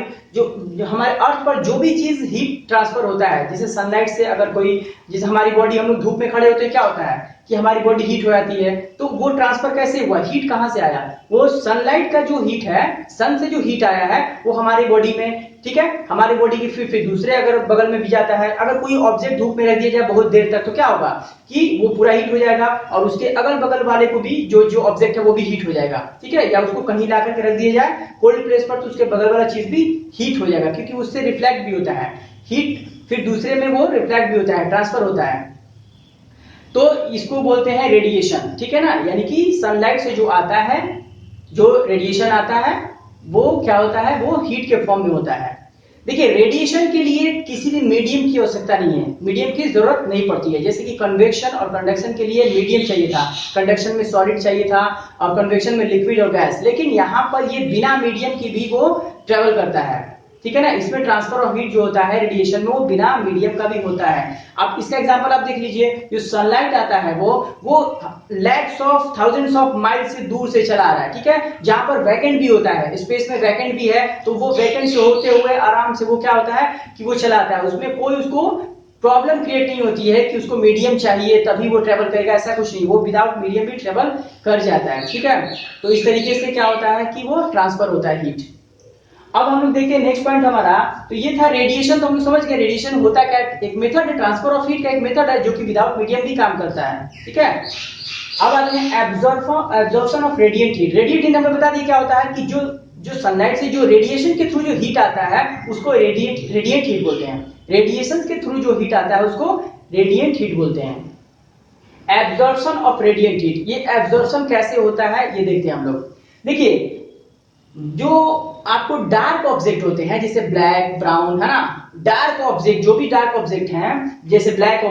अर्थ पर जो भी चीज हीट ट्रांसफर होता है, जैसे सनलाइट से अगर कोई, जैसे हमारी बॉडी, हम लोग धूप में खड़े होते हैं, क्या होता है कि हमारी बॉडी हीट हो जाती है, तो वो ट्रांसफर कैसे हुआ, हीट कहां से आया, वो सनलाइट का जो हीट है, सन से जो हीट आया है वो हमारी बॉडी में, ठीक है, हमारी बॉडी की फिर दूसरे अगर बगल में भी जाता है, अगर कोई ऑब्जेक्ट धूप में रख दिया जाए बहुत देर तक, तो क्या होगा कि वो पूरा हीट हो जाएगा और उसके अगल बगल वाले को भी, जो ऑब्जेक्ट है वो भी हीट हो जाएगा, ठीक है। या उसको कहीं ला करके रख दिया जाए कोल्ड प्लेस पर, तो उसके बगल वाला चीज भी हीट हो जाएगा, क्योंकि उससे रिफ्लेक्ट भी होता है हीट, फिर दूसरे में वो रिफ्लेक्ट भी होता है, ट्रांसफर होता है, तो इसको बोलते हैं रेडिएशन, ठीक है ना। यानी कि सनलाइट से जो आता है, जो रेडिएशन आता है, वो क्या होता है, वो हीट के फॉर्म में होता है। देखिए, रेडिएशन के लिए किसी भी मीडियम की आवश्यकता नहीं है, मीडियम की जरूरत नहीं पड़ती है। जैसे कि कन्वेक्शन और कंडक्शन के लिए मीडियम चाहिए था, कंडक्शन में सॉलिड चाहिए था और कन्वेक्शन में लिक्विड और गैस, लेकिन यहाँ पर ये बिना मीडियम की भी वो ट्रेवल करता है, ठीक है ना। इसमें ट्रांसफर ऑफ हीट जो होता है रेडिएशन में, वो बिना मीडियम का भी होता है। अब इसका एग्जांपल आप देख लीजिए, जो सनलाइट आता है वो lakhs of thousands of mile से दूर से चला आ रहा है, ठीक है, जहां पर वैकेंट भी होता है, स्पेस में वैकेंट भी है, तो वो वैकेंट से होते हुए आराम से वो क्या होता है कि वो चलाता है, उसमें कोई उसको प्रॉब्लम क्रिएट नहीं होती है कि उसको मीडियम चाहिए तभी वो ट्रेवल करेगा, ऐसा कुछ नहीं, वो विदाउट मीडियम भी ट्रेवल कर जाता है, ठीक है। तो इस तरीके से क्या होता है कि वो ट्रांसफर होता है हीट। अब हम लोग देखते हैं नेक्स्ट पॉइंट हमारा, तो ये था रेडिएशन, तो हम लोग समझ गए रेडिएशन होता क्या, एक मेथड है, ट्रांसफर ऑफ हीट का एक मेथड है जो कि विदाउट मीडियम भी काम करता है, ठीक है। अब आते हैं absorption of radiant heat. Radiant heat हमें बता दिया क्या होता है कि जो सनलाइट से जो रेडिएशन के थ्रू जो हीट आता है उसको रेडिएंट हीट बोलते हैं, रेडिएशन के थ्रू जो हीट आता है उसको रेडिएंट हीट बोलते हैं। एब्जॉर्प्शन ऑफ रेडिएंट हीट, ये एब्जॉर्प्शन कैसे होता है ये देखते हैं हम लोग। देखिए, जो आपको डार्क ऑब्जेक्ट होते हैं, जैसे ब्लैक, ब्राउन, है ना, डार्क ऑब्जेक्ट, जो भी डार्क ऑब्जेक्ट हैं, जैसे black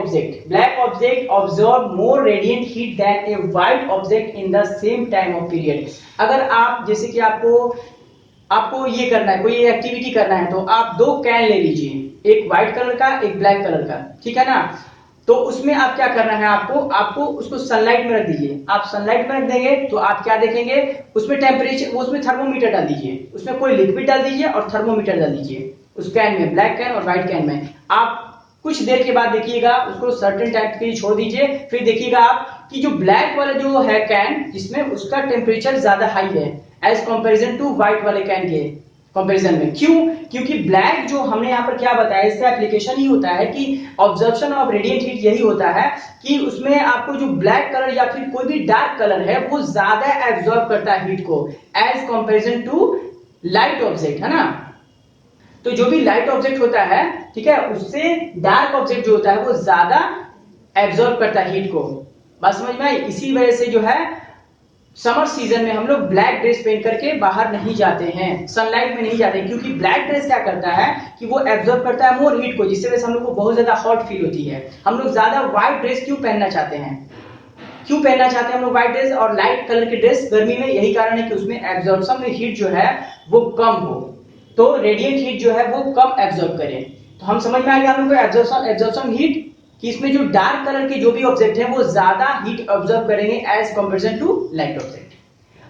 object absorb more radiant heat than a white object in the same time of period. अगर आप, जैसे कि आपको ये करना है, कोई एक्टिविटी करना है, तो आप दो कैन ले लीजिए, एक व्हाइट कलर का, एक ब्लैक कलर का, ठीक है ना। तो उसमें आप क्या करना है, आपको उसको सनलाइट में रख दीजिए। आप सनलाइट में रख देंगे तो आप क्या देखेंगे, उसमें टेम्परेचर, उसमें थर्मोमीटर डाल दीजिए, उसमें कोई लिक्विड डाल दीजिए और थर्मोमीटर डाल दीजिए उस कैन में, ब्लैक कैन और व्हाइट कैन में। आप कुछ देर के बाद देखिएगा, उसको सर्टेन टाइम के लिए छोड़ दीजिए, फिर देखिएगा आप कि जो ब्लैक वाला जो है कैन, जिसमें उसका टेम्परेचर ज्यादा हाई है एज कंपेरिजन टू व्हाइट वाले कैन के कंपैरिजन में। क्यों? क्योंकि ब्लैक जो हमने यहाँ पर क्या बताया, इसका एप्लीकेशन ही होता है कि ऑब्जर्प्शन ऑफ रेडिएंट हीट यही होता है कि उसमें आपको जो ब्लैक कलर या फिर कोई भी डार्क कलर है वो ज्यादा एब्जॉर्ब करता है हीट को as comparison to light object, है ना। तो जो भी लाइट ऑब्जेक्ट होता है, ठीक है, उससे डार्क ऑब्जेक्ट जो होता है वो ज्यादा एब्जॉर्ब करता है हीट को। बात समझ में आई? इसी वजह से जो है समर सीजन में हम लोग ब्लैक ड्रेस पहन करके बाहर नहीं जाते हैं, सनलाइट में नहीं जाते, क्योंकि ब्लैक ड्रेस क्या करता है कि वो एब्जॉर्ब करता है मोर हीट को, जिससे वजह से हम लोग को बहुत ज्यादा हॉट फील होती है। हम लोग ज्यादा व्हाइट ड्रेस क्यों पहनना चाहते हैं, क्यों पहनना चाहते हैं हम लोग व्हाइट ड्रेस और लाइट कलर की ड्रेस गर्मी में? यही कारण है कि उसमें एब्जॉर्प्शन में हीट जो है वो कम हो, तो रेडिएंट हीट जो है वो कम एब्जॉर्ब करे। तो हम समझ में आ गया हम लोग को एब्जॉर्प्शन हीट कि इसमें जो डार्क कलर के जो भी ऑब्जेक्ट है वो ज्यादा हीट ऑब्जर्व करेंगे as comparison to light object.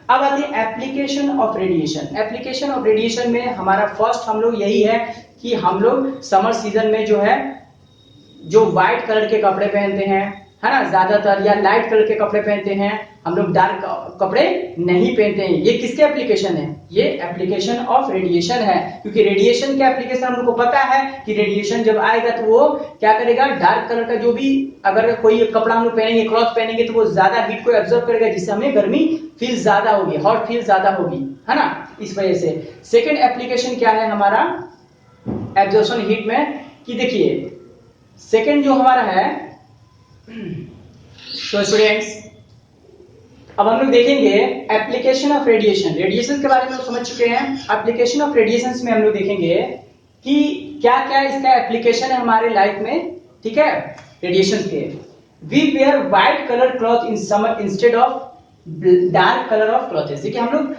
अब आते हैं application of radiation. Application of radiation में हमारा फर्स्ट हम लोग यही है कि हम लोग समर सीजन में जो है जो व्हाइट कलर के कपड़े पहनते हैं, है ना, ज्यादातर, या लाइट कलर के कपड़े पहनते हैं, हम लोग डार्क कपड़े नहीं पहनते हैं। ये किसके एप्लीकेशन है? ये एप्लीकेशन ऑफ रेडिएशन है, क्योंकि रेडिएशन के एप्लीकेशन हम लोग को पता है कि रेडिएशन जब आएगा तो वो क्या करेगा, डार्क कलर का जो भी अगर कोई कपड़ा हम लोग पहनेंगे, क्लॉथ पहनेंगे, तो वो ज्यादा हीट को एब्जॉर्ब करेगा, जिससे हमें गर्मी फील ज्यादा होगी, हॉट फील ज्यादा होगी, है ना, इस वजह से। सेकेंड एप्लीकेशन क्या है हमारा एब्जॉर्प्शन हीट में, कि देखिए सेकेंड जो हमारा है, तो स्टूडेंट्स अब हम लोग देखेंगे एप्लीकेशन ऑफ रेडिएशन। रेडिएशन के बारे में समझ चुके हैं, एप्लीकेशन ऑफ रेडिएशन में हम लोग देखेंगे कि क्या क्या इसका एप्लीकेशन है हमारे लाइफ में, ठीक है, रेडिएशन के। We wear white colour cloth in summer instead of dark colour of clothes. देखिए हम लोग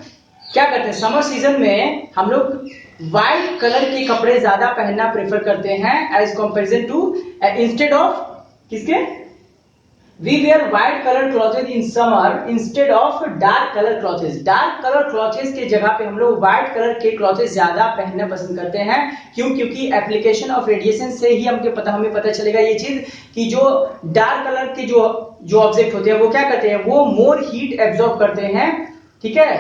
क्या करते हैं, समर सीजन में हम लोग व्हाइट कलर के कपड़े ज्यादा पहनना प्रेफर करते हैं as comparison to, instead of किसके, We wear white color clothes in summer instead of dark color clothes. Dark color clothes के जगह पे हम लोग white color के clothes ज्यादा पहनना पसंद करते हैं। क्यों? क्योंकि एप्लीकेशन ऑफ रेडिएशन से ही हमें पता चलेगा ये चीज कि जो डार्क कलर के जो ऑब्जेक्ट होते हैं वो क्या करते हैं, वो मोर हीट एब्जॉर्ब करते हैं, ठीक है,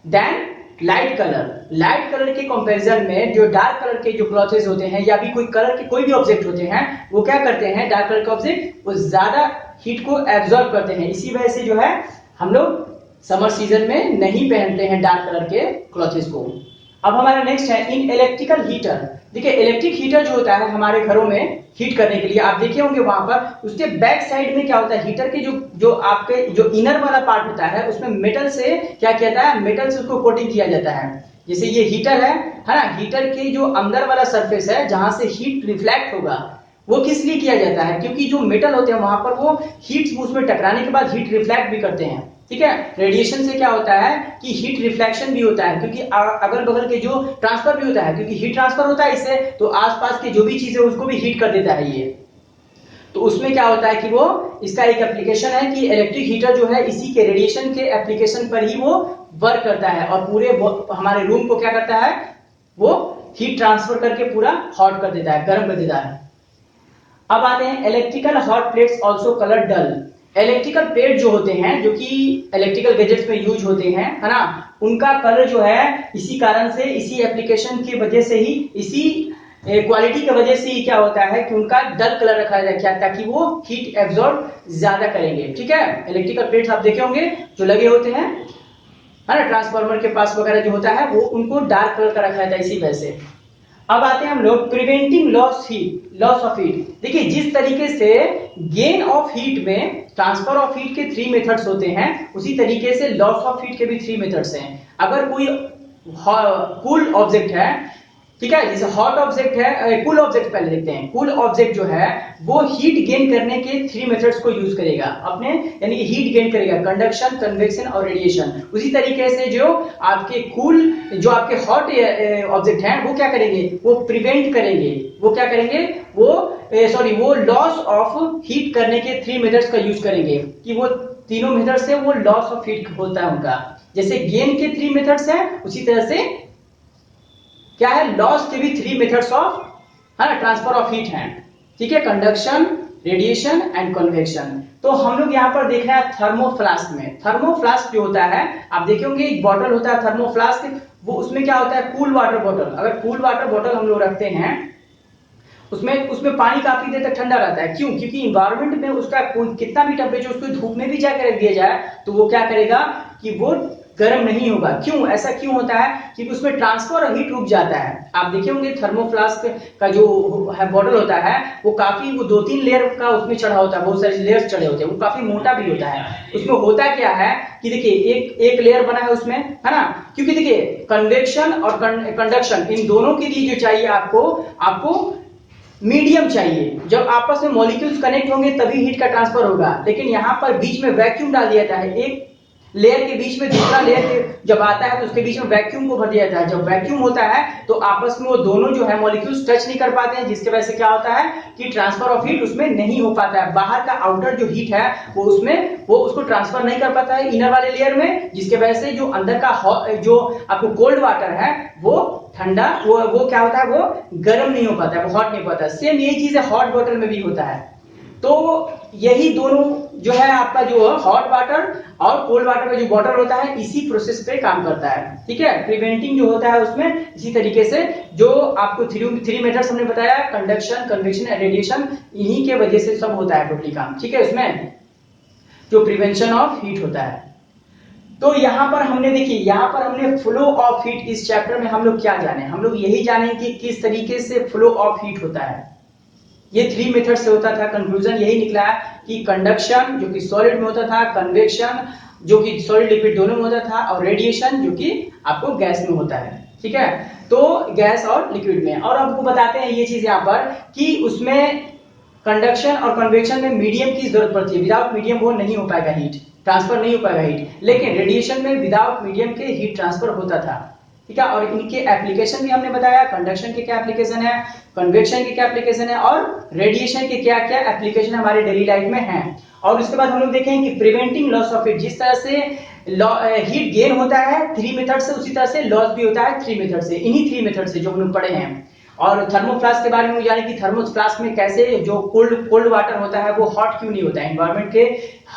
देन लाइट कलर के कंपैरिजन में जो डार्क कलर के जो क्लॉथेस होते हैं या भी कोई कलर के कोई भी ऑब्जेक्ट होते हैं वो क्या करते हैं, डार्क कलर के ऑब्जेक्ट वो ज्यादा हीट को एब्जॉर्ब करते हैं। इसी वजह से जो है हम लोग समर सीजन में नहीं पहनते हैं डार्क कलर के क्लॉथेस को। अब हमारा नेक्स्ट है इन इलेक्ट्रिकल हीटर। देखिए इलेक्ट्रिक हीटर जो होता है हमारे घरों में हीट करने के लिए, आप देखे होंगे वहां पर उसके बैक साइड में क्या होता है, हीटर के जो आपके जो इनर वाला पार्ट होता है उसमें मेटल से क्या किया जाता है, मेटल से उसको कोटिंग किया जाता है। जैसे ये हीटर है ना, हीटर के जो अंदर वाला सरफेस है जहां से हीट रिफ्लेक्ट होगा वो किस लिए किया जाता है, क्योंकि जो मेटल होते हैं वहां पर वो हीट उसमें टकराने के बाद हीट रिफ्लेक्ट भी करते हैं, ठीक है। रेडिएशन से क्या होता है कि हीट रिफ्लेक्शन भी होता है, क्योंकि अगल बगल के जो ट्रांसफर भी होता है, क्योंकि हीट ट्रांसफर होता है इससे, तो आसपास के जो भी चीज है उसको भी हीट कर देता है ये। तो उसमें क्या होता है कि वो इसका एक एप्लीकेशन है कि इलेक्ट्रिक हीटर जो है इसी के रेडिएशन के एप्लीकेशन पर ही वो वर्क करता है और पूरे हमारे रूम को क्या करता है, वो हीट ट्रांसफर करके पूरा हॉट कर देता है, गर्म कर देता है। अब आते हैं electrical hot plates also colour dull. Electrical plate जो होते हैं जो कि इलेक्ट्रिकल गैजेट्स में यूज होते हैं, है ना, उनका कलर जो है इसी कारण से, इसी एप्लीकेशन की वजह से ही, इसी क्वालिटी की वजह से ही क्या होता है कि उनका डल कलर रखा जाता है ताकि वो हीट एब्जॉर्ब ज्यादा करेंगे, ठीक है। इलेक्ट्रिकल प्लेट्स आप देखे होंगे जो लगे होते हैं, है ना, ट्रांसफार्मर के पास वगैरह जो होता है वो उनको डार्क कलर का रखा जाता है इसी वजह से। अब आते हैं हम लोग प्रिवेंटिंग लॉस ऑफ हीट। देखिए जिस तरीके से गेन ऑफ हीट में ट्रांसफर ऑफ हीट के 3 मेथड्स होते हैं उसी तरीके से लॉस ऑफ हीट के भी 3 मेथड्स हैं। अगर कोई कूल ऑब्जेक्ट है, ठीक है, जैसे हॉट ऑब्जेक्ट है, कूल ऑब्जेक्ट पहले देखते हैं। कूल ऑब्जेक्ट जो है वो हीट गेन करने के 3 मेथड्स को यूज करेगा अपने, यानी कि हीट गेन करेगा कंडक्शन, कन्वेक्शन और रेडिएशन। उसी तरीके से जो आपके हॉट ऑब्जेक्ट हैं वो क्या करेंगे, वो प्रिवेंट करेंगे, वो क्या करेंगे, वो लॉस ऑफ हीट करने के 3 मेथड्स का यूज करेंगे कि वो तीनों मेथड से वो लॉस ऑफ हीट होता है उनका। जैसे गेन के 3 मेथड्स हैं उसी तरह से क्या है, लॉस के भी 3 मेथड्स ऑफ, है ना, ट्रांसफर ऑफ हीट हैं, ठीक है, कंडक्शन, रेडिएशन एंड कन्वेक्शन। तो हम लोग यहाँ पर देख रहे हैं थर्मोफ्लास्क में। थर्मोफ्लास्क जो होता है आप देखे होंगे एक बॉटल होता है थर्मोफ्लास्क, वो उसमें क्या होता है, कूल वाटर बॉटल। अगर कूल वाटर बॉटल हम लोग रखते हैं उसमें पानी काफी देर तक ठंडा रहता है। क्यों? क्योंकि इन्वायरमेंट में उसका कितना भी टेम्परेचर उसको धूप में भी जाकर रख दिया जाए तो वो क्या करेगा कि वो गर्म नहीं होगा। क्यों? ऐसा क्यों होता है? क्योंकि उसमें ट्रांसफर और हीट रुक जाता है। आप देखे होंगे थर्मोफ्लास्क का जो है बॉटल होता है वो काफी, वो 2-3 लेयर का उसमें चढ़ा होता है, बहुत सारे लेयर्स चढ़े होते हैं, वो काफी मोटा भी होता है। उसमें होता क्या है कि देखिए एक लेयर बना है उसमें, है ना, क्योंकि देखिए कन्वेक्शन और कंडक्शन इन दोनों के लिए जो चाहिए आपको मीडियम चाहिए। जब आपस में मॉलिक्यूल्स कनेक्ट होंगे तभी हीट का ट्रांसफर होगा, लेकिन यहाँ पर बीच में वैक्यूम डाल दिया जाता है। एक लेयर के बीच में दूसरा लेयर जब आता है तो उसके बीच में वैक्यूम को भर दिया जाता है। जब वैक्यूम होता है तो आपस में वो दोनों जो है मॉलिक्यूल्स टच नहीं कर पाते हैं, जिसके वजह से क्या होता है कि ट्रांसफर ऑफ हीट उसमें नहीं हो पाता है। बाहर का आउटर जो हीट है वो उसको ट्रांसफर नहीं कर पाता है इनर वाले लेयर में, जिसके वजह से जो अंदर का जो आपको कोल्ड वाटर है वो ठंडा, वो क्या होता है, वो गर्म नहीं हो पाता है, वो हॉट नहीं पाता है। सेम यही चीज है हॉट बॉटल में भी होता है। तो यही दोनों जो है आपका जो हॉट वाटर और कोल्ड वाटर का जो बॉटल होता है इसी प्रोसेस पे काम करता है, ठीक है। प्रिवेंटिंग जो होता है उसमें इसी तरीके से जो आपको 3 मेथड्स हमने बताया, कंडक्शन, कन्वेक्शन एंड रेडिएशन, इन्हीं के वजह से सब होता है टोटली काम, ठीक है। उसमें जो प्रिवेंशन ऑफ हीट होता है। तो यहाँ पर हमने देखिए, यहाँ पर हमने फ्लो ऑफ हीट, इस चैप्टर में हम लोग क्या जाने, हम लोग यही जाने कि किस तरीके से फ्लो ऑफ हीट होता है। ये 3 मेथड से होता था। कंक्लूजन यही निकला कि कंडक्शन जो कि सॉलिड में होता था, कन्वेक्शन जो कि सॉलिड लिक्विड दोनों में होता था, और रेडिएशन जो कि आपको गैस में होता है, ठीक है। तो गैस और लिक्विड में, और आपको बताते हैं ये चीज यहाँ पर कि उसमें कंडक्शन और कन्वेक्शन में मीडियम की जरूरत पड़ती है। विदाउट मीडियम वो नहीं हो पाएगा, हीट ट्रांसफर नहीं हो पाएगा हीट। लेकिन रेडिएशन में विदाउट मीडियम के हीट ट्रांसफर होता था, ठीक है। और इनके एप्लीकेशन भी हमने बताया, कंडक्शन के क्या एप्लीकेशन है, कन्वेक्शन के क्या एप्लीकेशन है, और रेडिएशन के क्या क्या एप्लीकेशन हमारे डेली लाइफ में हैं। और उसके बाद हम लोग देखेंगे कि प्रिवेंटिंग लॉस ऑफ हीट, जिस तरह से हीट गेन होता है 3 मेथड से, उसी तरह से लॉस भी होता है 3 मेथड से, इन्हीं 3 मेथड से जो हम लोग पढ़े हैं। और थर्मोफ्लास्क के बारे में जाने कि थर्मोफ्लास्क में कैसे जो कोल्ड वाटर होता है वो हॉट क्यों नहीं होता है, एनवायरमेंट के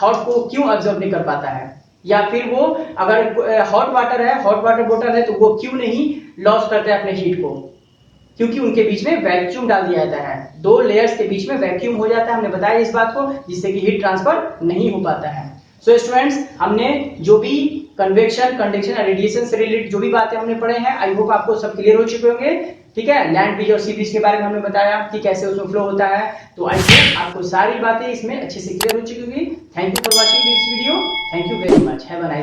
हॉट को क्यों ऑब्जर्व नहीं कर पाता है, या फिर वो अगर हॉट वाटर है, हॉट वाटर बोतल है, तो वो क्यों नहीं लॉस करता है अपने हीट को, क्योंकि उनके बीच में वैक्यूम डाल दिया जाता है, 2 लेयर्स के बीच में वैक्यूम हो जाता है, हमने बताया इस बात को, जिससे कि हीट ट्रांसफर नहीं हो पाता है। सो स्टूडेंट्स, हमने जो भी कन्वेक्शन, कंडक्शन और रेडिएशन से रिलेटेड जो भी बातें हमने पढ़े हैं, आई होप आपको सब क्लियर हो चुके होंगे। ठीक है, लैंड ब्रिज और सी ब्रिज के बारे में हमने बताया कि कैसे उसमें फ्लो होता है, तो आई होप आपको सारी बातें इसमें अच्छे से क्लियर हो चुकी होगी। Thank you for watching this video, thank you very much, have a nice